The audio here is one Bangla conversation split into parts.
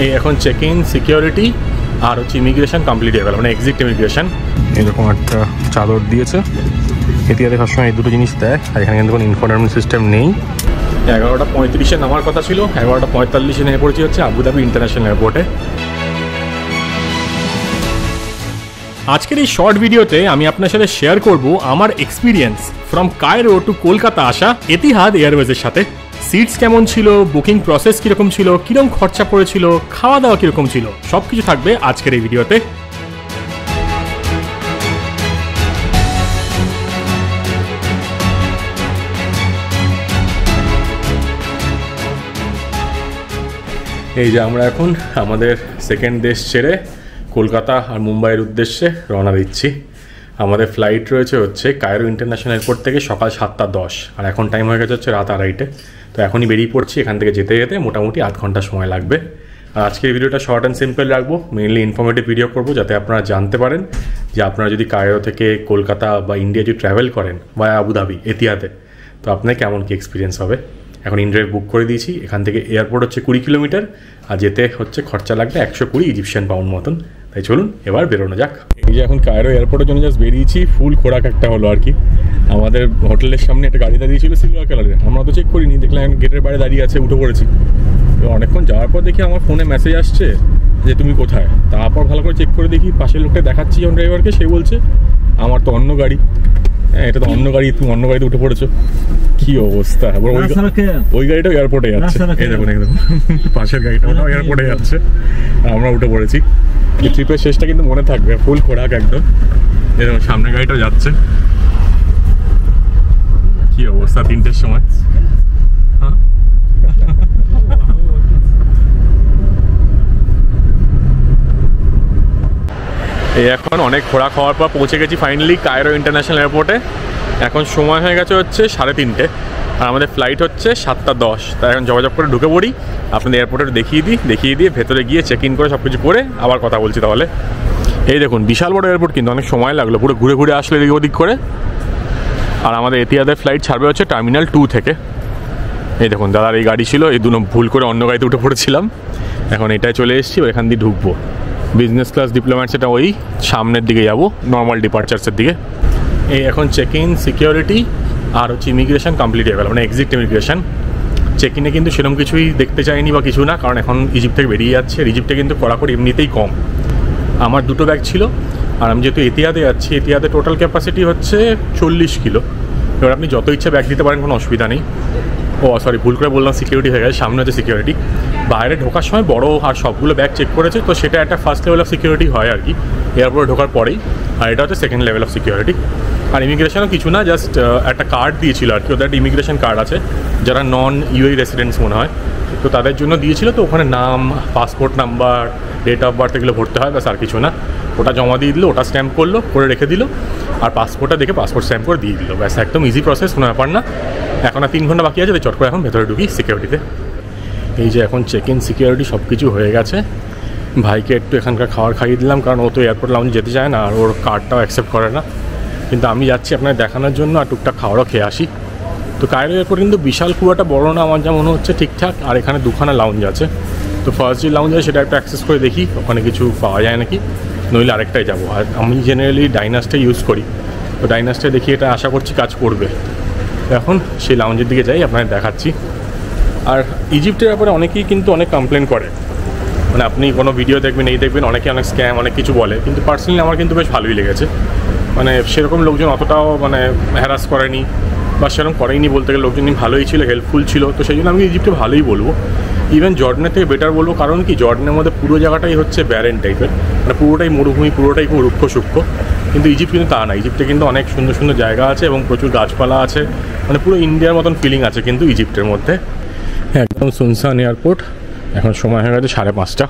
এই এখন চেক ইন, সিকিউরিটি আর হচ্ছে ইমিগ্রেশন কমপ্লিট হয়ে গেল, মানে এক্সিট ইমিগ্রেশন। এরকম একটা চাদর দিয়েছে, এটিআতে সবসময় এই দুটো জিনিস দেয়, আর এখানে কিন্তু কোনো ইনফরমেশন সিস্টেম নেই। 11টা 35-এ নামার কথা ছিল, 11টা 45-এ নেমে পড়েছি হচ্ছে আবুধাবি ইন্টারন্যাশনাল এয়ারপোর্টে। আজকের এই শর্ট ভিডিওতে আমি আপনার সাথে শেয়ার করব আমার experience from Cairo to Kolkata আসা এতিহাদ এয়ারওয়েজের সাথে। সিটস কেমন ছিল, বুকিং প্রসেস কীরকম ছিল, কীরকম খরচা পড়েছিল, খাওয়া দাওয়া কীরকম ছিল, সব কিছু থাকবে আজকের এই ভিডিওতে। এই যে আমরা এখন আমাদের সেকেন্ড দেশ ছেড়ে কলকাতা আর মুম্বাইয়ের উদ্দেশ্যে রওনা দিচ্ছি। আমাদের ফ্লাইট রয়েছে হচ্ছে কায়রো ইন্টারন্যাশনাল এয়ারপোর্ট থেকে সকাল 7টা 10, আর এখন টাইম হয়ে গেছে হচ্ছে রাত 2:30। তো এখনই বেরিয়ে পড়ছি, এখান থেকে যেতে যেতে মোটামুটি 8 ঘন্টা সময় লাগবে। আর আজকের ভিডিওটা শর্ট অ্যান্ড সিম্পল রাখবো, মেইনলি ইনফরমেটিভ ভিডিও করবো, যাতে আপনারা জানতে পারেন যে আপনারা যদি কায়রো থেকে কলকাতা বা ইন্ডিয়া যদি ট্রাভেল করেন বা আবুধাবি এতিহাদে, তো আপনার কেমন কী এক্সপিরিয়েন্স হবে। এখন ইনড্রাইভ বুক করে দিয়েছি, এখান থেকে এয়ারপোর্ট হচ্ছে 20 কিলোমিটার, আর যেতে হচ্ছে খরচা লাগবে 120 ইজিপশিয়ান পাউন্ড মতন। তাই চলুন এবার বেরোনো যাক। এই যে এখন কায়রো এয়ারপোর্টের জন্য জাস্ট বেরিয়েছি, ফুল খোরাক একটা হলো আর কি। আমাদের হোটেলের সামনে একটা গাড়ি দাঁড়িয়ে ছিল সিলভার কালারের, আমরা তো চেক করিনি, দেখলাম এখন গেটের বাইরে দাঁড়িয়ে আছে, উঠে পড়েছি। তো অনেকক্ষণ যাওয়ার পর দেখি আমার ফোনে মেসেজ আসছে যে তুমি কোথায়। তারপর ভালো করে চেক করে দেখি, পাশের লোকটা দেখাচ্ছি যখন ড্রাইভারকে, সে বলছে আমার তো অন্য গাড়ি। হ্যাঁ, এটা তো অন্য গাড়ি, তুমি অন্য গাড়িতে উঠে পড়েছো, কি অবস্থা। ওই গাড়িটাও এয়ারপোর্টে যাচ্ছে, এই দেখুন একদম পাশের গাড়িটা ওটাও এয়ারপোর্টে যাচ্ছে, আমরা উঠে পড়েছি। এই ট্রিপের শেষটা কিন্তু মনে থাকবে, ফুল খোরাক একদম। এরকম সামনের গাড়িটাও যাচ্ছে, কি অবস্থা 3টের সময়। এই এখন অনেক খোরাক হওয়ার পর পৌঁছে গেছি ফাইনালি কায়রো ইন্টারন্যাশনাল এয়ারপোর্টে। এখন সময় হয়ে গেছে হচ্ছে 3:30, আর আমাদের ফ্লাইট হচ্ছে 7টা 10। তাই এখন যোগাযোগ করে ঢুকে পড়ি, আপনাদের এয়ারপোর্টে দেখিয়ে দিয়ে ভেতরে গিয়ে চেক ইন করে সব কিছু করে আবার কথা বলছি তাহলে। এই দেখুন বিশাল বড় এয়ারপোর্ট, কিন্তু অনেক সময় লাগলো, পুরো ঘুরে ঘুরে আসলে এদিক ওদিক করে। আর আমাদের এতিহাদের ফ্লাইট ছাড়বে হচ্ছে টার্মিনাল 2 থেকে। এই দেখুন দাদার এই গাড়ি ছিল, এই দুটো ভুল করে অন্য গাড়িতে উঠে পড়েছিলাম, এখন এটাই চলে এসেছি, এখান দিয়ে ঢুকবো। বিজনেস ক্লাস ডিপ্লোম্যাট সেটা ওই সামনের দিকে যাবো, নর্মাল ডিপার্চার্সের দিকে। এই এখন চেক ইন, সিকিউরিটি আর হচ্ছে ইমিগ্রেশন কমপ্লিট হয়ে গেল, মানে এক্সিট ইমিগ্রেশন। চেক ইনে কিন্তু সেরকম কিছুই দেখতে চাইনি বা কিছু না, কারণ এখন ইজিপ্ট থেকে বেরিয়ে যাচ্ছে। ইজিপ্টে কিন্তু কড়াকড়ি এমনিতেই কম। আমার 2টো ব্যাগ ছিল, আর আমি যেহেতু এতিহাদে যাচ্ছি, এতিহাদে টোটাল ক্যাপাসিটি হচ্ছে 40 কিলো। এবার আপনি যত ইচ্ছা ব্যাগ দিতে পারেন, কোনো অসুবিধা নেই। ও সরি, ভুল করে বললাম, সিকিউরিটি হয়ে গেছে, সামনে হচ্ছে সিকিউরিটি। বাইরে ঢোকার সময় বড় আর সবগুলো ব্যাগ চেক করেছে, তো সেটা একটা ফার্স্ট লেভেল অফ সিকিউরিটি হয় আর কি এয়ারপোর্টে ঢোকার পরেই, আর এটা হচ্ছে সেকেন্ড লেভেল অফ সিকিউরিটি। আর ইমিগ্রেশনও কিছু না, জাস্ট একটা কার্ড দিয়েছিল আর কি, ওদের একটা ইমিগ্রেশন কার্ড আছে, যারা নন ইউএই রেসিডেন্টস মনে হয়, তো তাদের জন্য দিয়েছিল। তো ওখানে নাম, passport number, date of birth এগুলো ভরতে হয়, ব্যাস আর কিছু না। ওটা জমা দিয়ে দিল, ওটা স্ট্যাম্প করলো, করে রেখে দিল, আর পাসপোর্টটা দেখে পাসপোর্ট স্ট্যাম্প করে দিয়ে দিল, ব্যাস একদম ইজি প্রসেস, কোনো ব্যাপার না। এখন আর 3 ঘন্টা বাকি আছে, চট করে এখন ভেতরে ঢুকি সিকিউরিটিতে। এই যে এখন চেক ইন, সিকিউরিটি সব কিছু হয়ে গেছে। ভাইকে একটু এখানকার খাবার খাইয়ে দিলাম, কারণ ও তো এয়ারপোর্ট লাউঞ্জে যেতে চায় না, আর ওর কার্ডটাও অ্যাকসেপ্ট করে না। কিন্তু আমি যাচ্ছি আপনাকে দেখানোর জন্য, আর টুকটাক খাবারও খেয়ে আসি। তো কায়রো এয়ারপোর্ট কিন্তু বিশাল খুব একটা বড়ো না, আমার যা মনে হচ্ছে ঠিকঠাক। আর এখানে 2খানা লাউঞ্জ আছে, তো ফার্স্ট যে লাউঞ্জ আছে সেটা একটু অ্যাক্সেস করে দেখি ওখানে কিছু পাওয়া যায় নাকি, নইলে আরেকটাই যাবো। আর আমি জেনারেলি ডাইনাসটাই ইউজ করি, তো ডাইনাসটাই দেখি, এটা আশা করছি কাজ করবে। এখন সেই লাউঞ্জের দিকে যাই, আপনাকে দেখাচ্ছি। আর ইজিপ্টের ব্যাপারে অনেকেই কিন্তু অনেক কমপ্লেন করে, মানে আপনি কোনো ভিডিও দেখবেন, এই দেখবেন অনেকে অনেক স্ক্যাম অনেক কিছু বলে, কিন্তু পার্সোনালি আমার কিন্তু বেশ ভালোই লেগেছে। মানে সেরকম লোকজন অতটাও মানে হ্যারাস করেনি, বা সেরকম করেনি বলতে গেলে, লোকজন ভালোই ছিল, হেল্পফুল ছিল। তো সেই জন্য আমি ইজিপ্টে ভালোই বলবো, ইভেন জর্ডানের থেকে বেটার বলবো। কারণ কি, জর্ডানের মধ্যে পুরো জায়গাটাই হচ্ছে ব্যারেন টাইপের, মানে পুরোটাই মরুভূমি, পুরোটাই খুব রুক্ষ সূক্ষ্ম। কিন্তু ইজিপ্ট কিন্তু তা না, ইজিপ্টে কিন্তু অনেক সুন্দর সুন্দর জায়গা আছে এবং প্রচুর গাছপালা আছে, মানে পুরো ইন্ডিয়ার মতন ফিলিং আছে কিন্তু ইজিপ্টের মধ্যে। একদম সুনসান এয়ারপোর্ট। এখন সময় হয়ে গেছে 5:30,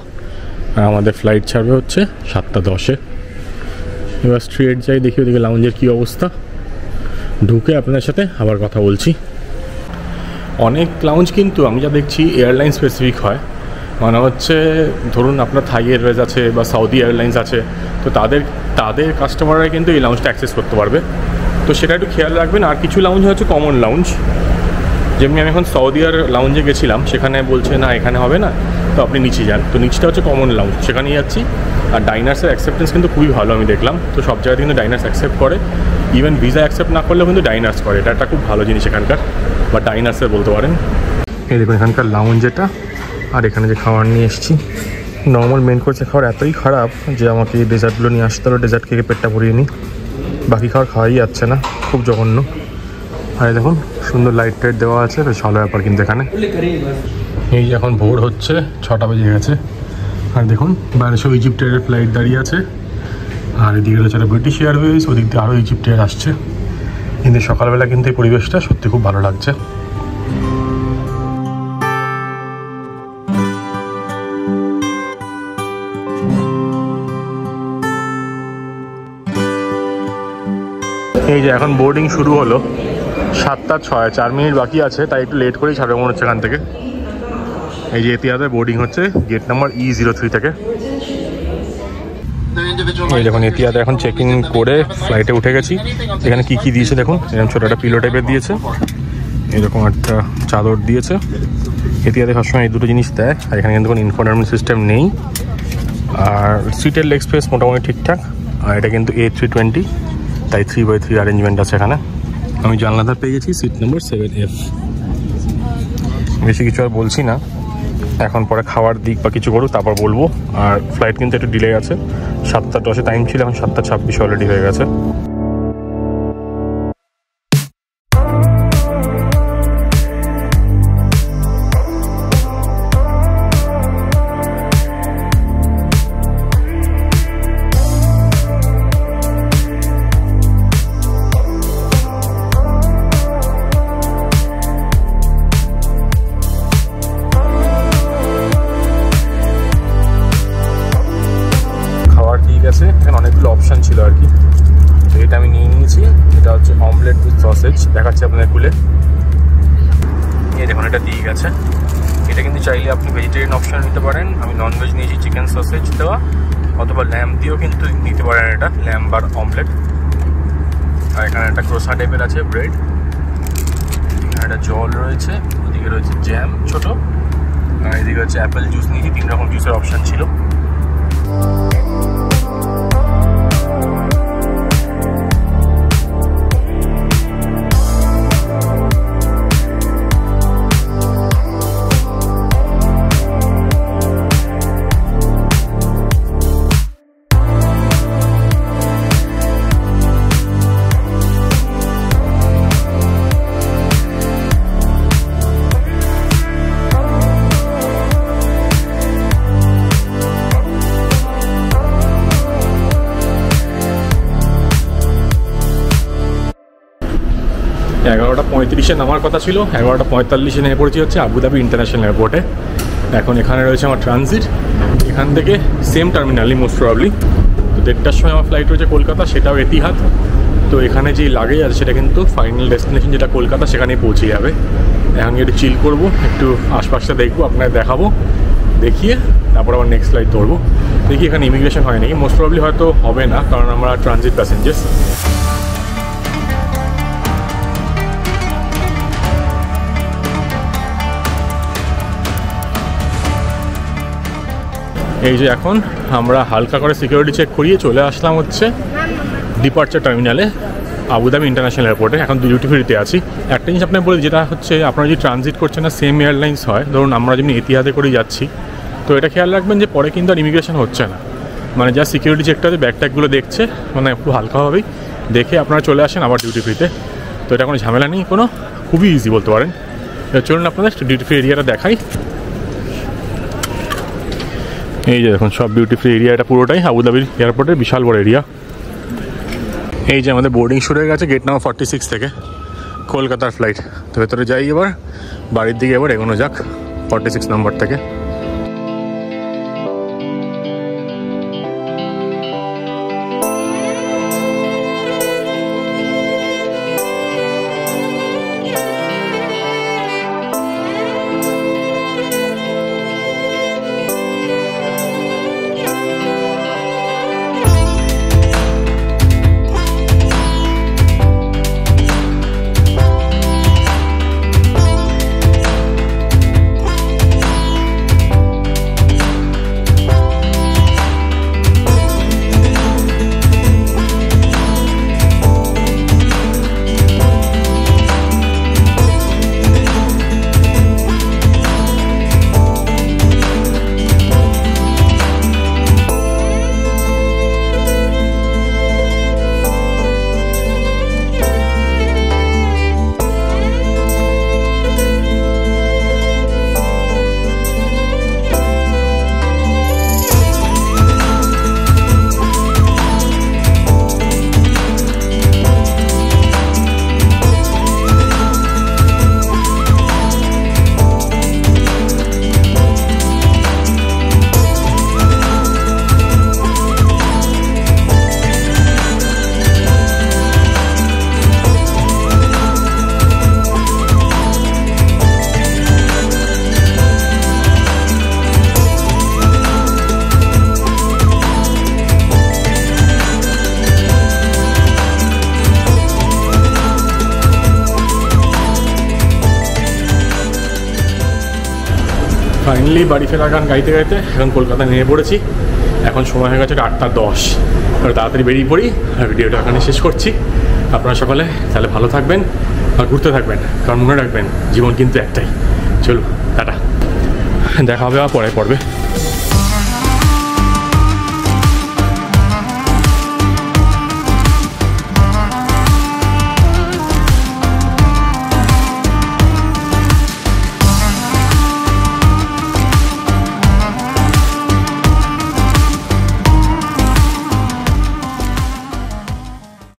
আর আমাদের ফ্লাইট ছাড়বে হচ্ছে 7টা 10-এ। এবার স্ট্রেট যাই, দেখি ওদিকে লাউঞ্জের কী অবস্থা, ঢুকে আপনার সাথে আবার কথা বলছি। অনেক লাউঞ্জ কিন্তু আমি যা দেখছি এয়ারলাইন স্পেসিফিক হয়, মানে হচ্ছে ধরুন আপনার থাই এয়ারওয়েজ আছে বা সাউদি এয়ারলাইন্স আছে, তো তাদের কাস্টমাররা কিন্তু এই লাউঞ্জটা অ্যাক্সেস করতে পারবে, তো সেটা একটু খেয়াল রাখবেন। আর কিছু লাউঞ্জ হচ্ছে কমন লাউঞ্জ, যেমনি আমি এখন সৌদি আর লাউঞ্জে গেছিলাম, সেখানে বলছে না এখানে হবে না, তো আপনি নিচে যান। তো নিচটা হচ্ছে কমন লাউঞ্জ, সেখানেই যাচ্ছি। আর ডাইনার্সের অ্যাকসেপ্টেন্স কিন্তু খুবই ভালো আমি দেখলাম। তো সব জায়গায় কিন্তু ডাইনার্স অ্যাকসেপ্ট করে, ইভেন ভিসা অ্যাকসেপ্ট না করলেও কিন্তু ডাইনার্স করে। এটা একটা খুব ভালো জিনিস এখানকার, বা ডাইনার্সের বলতে পারেন। এই দেখুন এখানকার লাউঞ্জ এটা। আর এখানে যে খাবার নিয়ে এসেছি, নর্মাল মেন কোর্সে খাবার এতই খারাপ যে আমাকে এই ডেজার্টগুলো নিয়ে আসতে হলো। ডেজার্ট খেয়ে পেটটা ভরিয়ে নিই, বাকি খাবার খাওয়াই যাচ্ছে না, খুব জঘন্য। আর দেখুন সুন্দর লাইট টাইট দেওয়া আছে, বেশ ভালো ব্যাপার কিন্তু এখানে। এই যে এখন ভোর হচ্ছে, 6টা বেজে গেছে। আর দেখুন বাইরে সব ইজিপ্টের ফ্লাইট দাঁড়িয়ে আছে। আর এদিকে রয়েছে ব্রিটিশ এয়ারওয়েজ, ওদিক দিয়ে আরও ইজিপ্টের আসছে। কিন্তু সকালবেলা কিন্তু এই পরিবেশটা সত্যি খুব ভালো লাগছে। এই যে এখন বোর্ডিং শুরু হলো, 7:06, 4 মিনিট বাকি আছে, তাই একটু লেট করেই ছাড়বে মনে হচ্ছে এখান থেকে। এই যে এতিয়াদের বোর্ডিং হচ্ছে গেট নাম্বার E03 থেকে। এই দেখুন এতিয়াদে এখন চেক ইন করে ফ্লাইটে উঠে গেছি। এখানে কি কি দিয়েছে দেখুন, এরকম ছোটো একটা পিলো টাইপের দিয়েছে, এরকম একটা চাদর দিয়েছে। এতিয়াদে সবসময় এই দুটো জিনিস দেয়। আর এখানে কিন্তু কোনো ইনফোটেনমেন্ট সিস্টেম নেই। আর সিটের লেগ স্পেস মোটামুটি ঠিকঠাক। আর এটা কিন্তু A320, তাই 3x3 অ্যারেঞ্জমেন্ট আছে এখানে। আমি জানলাদার পেয়ে গেছি সিট নাম্বার 7F। বেশি কিছু আর বলছি না, এখন পরে খাওয়ার দিক বা কিছু করুক তারপর বলবো। আর ফ্লাইট কিন্তু একটু ডিলে আছে, 7:10 টাইম ছিল, এখন 7:26 অলরেডি হয়ে গেছে। অনেকগুলো অপশান ছিল আর কি, তো এটা আমি নিয়ে নিয়েছি। এটা হচ্ছে অমলেট উইথ সসেজ, দেখাচ্ছি আপনাদের খুলে। এই দেখুন এটা দিয়ে গেছে। এটা কিন্তু চাইলে আপনি ভেজিটেরিয়ান অপশান নিতে পারেন। আমি ননভেজ নিয়েছি, চিকেন সসেজ দেওয়া, অথবা ল্যাম্প দিয়েও কিন্তু নিতে পারেন, এটা ল্যাম্প আর অমলেট। আর এখানে একটা ক্রোসা টাইপের আছে ব্রেড, এখানে একটা জল রয়েছে, ওদিকে রয়েছে জ্যাম ছোট, আর এদিকে হচ্ছে অ্যাপেল জুস নিয়েছি। 3 রকম জুসের অপশান ছিল। এগারোটা 35-এ নামার কথা ছিল, 11:45-এ নেমে পড়েছি হচ্ছে আবুধাবি ইন্টারন্যাশনাল এয়ারপোর্টে। এখন এখানে রয়েছে আমার ট্রানজিট, এখান থেকে সেম টার্মিনালি মোস্ট প্রবাবলি। তো 1:30টার সময় আমার ফ্লাইট রয়েছে কলকাতা, সেটাও এতিহাদ। তো এখানে যে লাগেজ আছে সেটা কিন্তু ফাইনাল ডেস্টিনেশন যেটা কলকাতা, সেখানেই পৌঁছে যাবে। এখন একটু চিল করবো, একটু আশপাশটা দেখবো, আপনাদের দেখাবো, দেখিয়ে তারপর আবার নেক্সট ফ্লাইট ধরবো। দেখি এখানে ইমিগ্রেশন হয় নাকি, মোস্ট প্রবাবলি হয়তো হবে না, কারণ আমরা ট্রানজিট প্যাসেঞ্জার্স। এই যে এখন আমরা হালকা করে সিকিউরিটি চেক করিয়ে চলে আসলাম হচ্ছে ডিপার্চার টার্মিনালে আবুধাবি ইন্টারন্যাশনাল এয়ারপোর্টে। এখন ডিউটি ফ্রিতে আছি। একটা জিনিস আপনার বলি, যেটা হচ্ছে আপনারা যদি ট্রানজিট করছেন না, সেম এয়ারলাইন্স হয়, ধরুন আমরা যেমনি এতিহাদে করেই যাচ্ছি, তো এটা খেয়াল রাখবেন যে পরে কিন্তু আর ইমিগ্রেশন হচ্ছে না। মানে যা সিকিউরিটি চেকটা ব্যাগ ট্যাগগুলো দেখছে, মানে একটু হালকাভাবেই দেখে আপনারা চলে আসেন আবার ডিউটি ফ্রিতে। তো এটা কোনো ঝামেলা নেই, কোনো খুবই ইজি বলতে পারেন। চলুন আপনাদের ডিউটি ফ্রি এরিয়াটা দেখাই। এই যে দেখুন সব ডিউটি ফ্রি এরিয়া, এটা পুরোটাই আবুধাবির এয়ারপোর্টের বিশাল বড় এরিয়া। এই যে আমাদের বোর্ডিং শুরু হয়ে গেছে গেট নাম্বার 46 থেকে, কলকাতার ফ্লাইট। তো ভেতরে যাই, এবার বাড়ির দিকে এবার এগোনো যাক 46 নম্বর থেকে। ফাইনালি বাড়ি ফেরার গান গাইতে গাইতে এখন কলকাতায় নেমে পড়েছি। এখন সময় হয়ে গেছে 8:10। আর তাড়াতাড়ি বেরিয়ে পড়ি আর ভিডিওটা এখানে শেষ করছি। আপনারা সকলে তাহলে ভালো থাকবেন আর ঘুরতে থাকবেন, কারণ মনে রাখবেন জীবন কিন্তু একটাই। চলুন, টাটা, দেখা হবে পরে পড়বে।